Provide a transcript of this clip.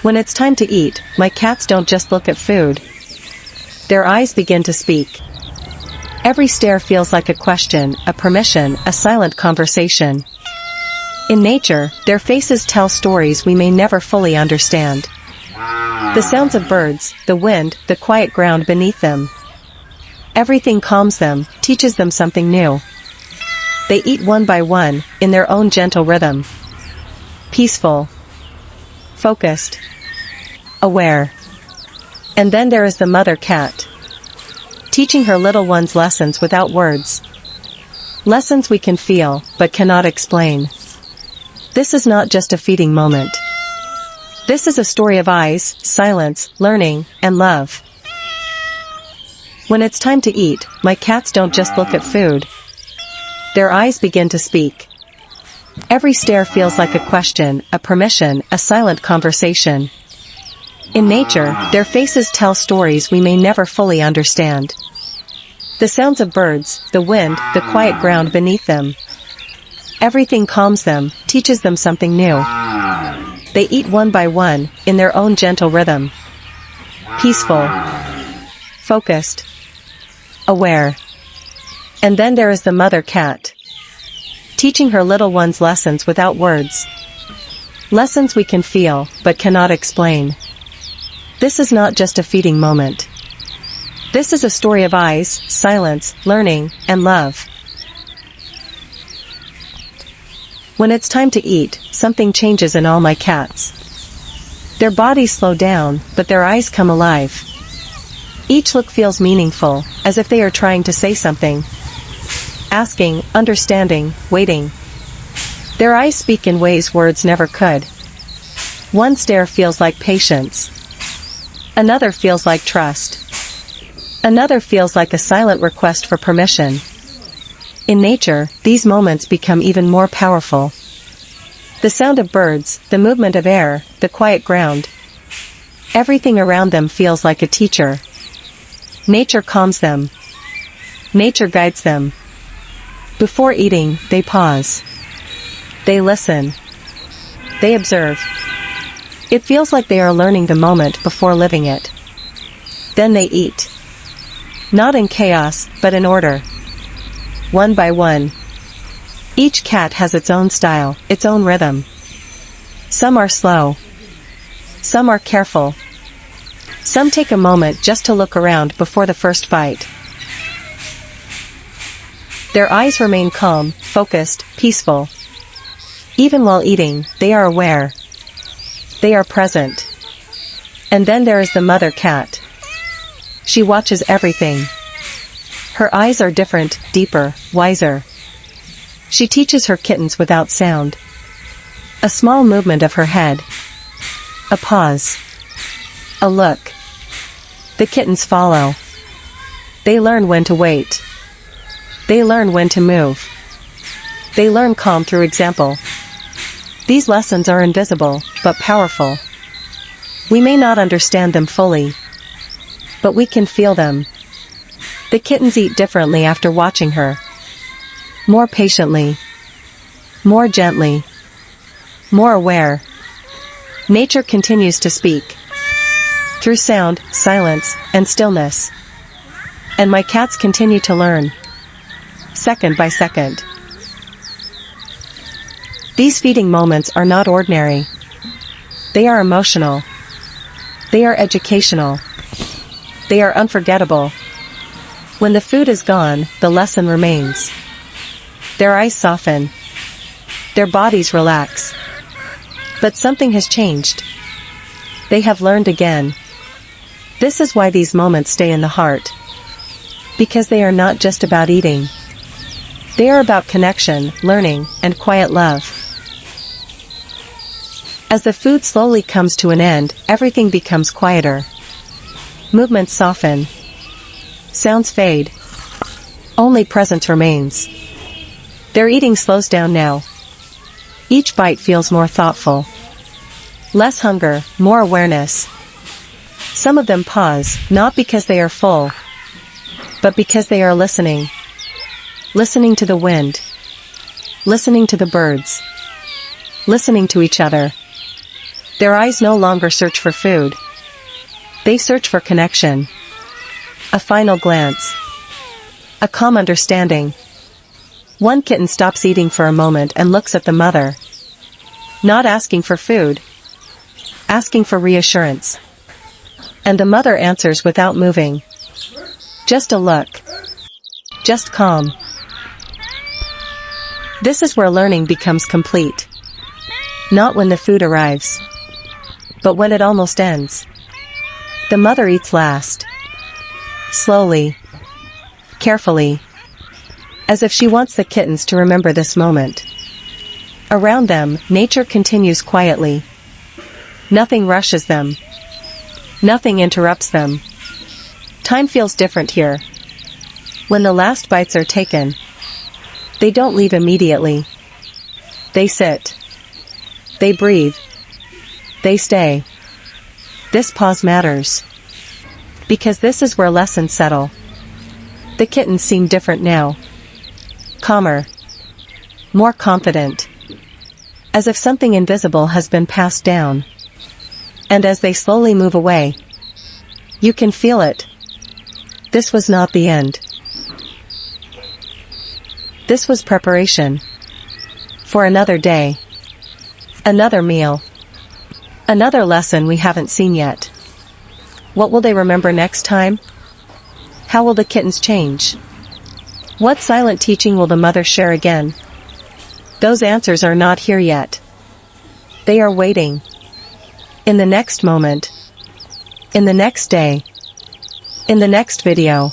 When it's time to eat, my cats don't just look at food. Their eyes begin to speak. Every stare feels like a question, a permission, a silent conversation. In nature, their faces tell stories we may never fully understand. The sounds of birds, the wind, the quiet ground beneath them. Everything calms them, teaches them something new. They eat one by one, in their own gentle rhythm. Peaceful. Focused. Aware. And then there is the mother cat. Teaching her little ones lessons without words. Lessons we can feel, but cannot explain. This is not just a feeding moment. This is a story of eyes, silence, learning, and love. When it's time to eat, my cats don't just look at food. Their eyes begin to speak. Every stare feels like a question, a permission, a silent conversation. In nature, their faces tell stories we may never fully understand. The sounds of birds, the wind, the quiet ground beneath them. Everything calms them, teaches them something new. They eat one by one, in their own gentle rhythm. Peaceful. Focused. Aware. And then there is the mother cat. Teaching her little ones lessons without words. Lessons we can feel, but cannot explain. This is not just a feeding moment. This is a story of eyes, silence, learning, and love. When it's time to eat, something changes in all my cats. Their bodies slow down, but their eyes come alive. Each look feels meaningful, as if they are trying to say something. Asking, understanding, waiting. Their eyes speak in ways words never could. One stare feels like patience. Another feels like trust. Another feels like a silent request for permission. In nature, these moments become even more powerful. The sound of birds, the movement of air, the quiet ground. Everything around them feels like a teacher. Nature calms them. Nature guides them. Before eating, they pause. They listen. They observe. It feels like they are learning the moment before living it. Then they eat. Not in chaos, but in order. One by one. Each cat has its own style, its own rhythm. Some are slow. Some are careful. Some take a moment just to look around before the first bite. Their eyes remain calm, focused, peaceful. Even while eating, they are aware. They are present. And then there is the mother cat. She watches everything. Her eyes are different, deeper, wiser. She teaches her kittens without sound. A small movement of her head. A pause. A look. The kittens follow. They learn when to wait. They learn when to move. They learn calm through example. These lessons are invisible, but powerful. We may not understand them fully, but we can feel them. The kittens eat differently after watching her. More patiently. More gently. More aware. Nature continues to speak. Through sound, silence, and stillness. And my cats continue to learn. Second by second. These feeding moments are not ordinary. They are emotional. They are educational. They are unforgettable. When the food is gone, the lesson remains. Their eyes soften. Their bodies relax. But something has changed. They have learned again. This is why these moments stay in the heart. Because they are not just about eating. They are about connection, learning, and quiet love. As the food slowly comes to an end, everything becomes quieter. Movements soften. Sounds fade. Only presence remains. Their eating slows down now. Each bite feels more thoughtful. Less hunger, more awareness. Some of them pause, not because they are full, but because they are listening. Listening to the wind. Listening to the birds. Listening to each other. Their eyes no longer search for food. They search for connection. A final glance. A calm understanding. One kitten stops eating for a moment and looks at the mother. Not asking for food. Asking for reassurance. And the mother answers without moving. Just a look. Just calm. This is where learning becomes complete. Not when the food arrives, but when it almost ends. The mother eats last. Slowly. Carefully. As if she wants the kittens to remember this moment. Around them, nature continues quietly. Nothing rushes them. Nothing interrupts them. Time feels different here. When the last bites are taken, they don't leave immediately. They sit. They breathe. They stay. This pause matters. Because this is where lessons settle. The kittens seem different now. Calmer. More confident. As if something invisible has been passed down. And as they slowly move away, you can feel it. This was not the end. This was preparation. For another day. Another meal. Another lesson we haven't seen yet. What will they remember next time? How will the kittens change? What silent teaching will the mother share again? Those answers are not here yet. They are waiting. In the next moment. In the next day. In the next video.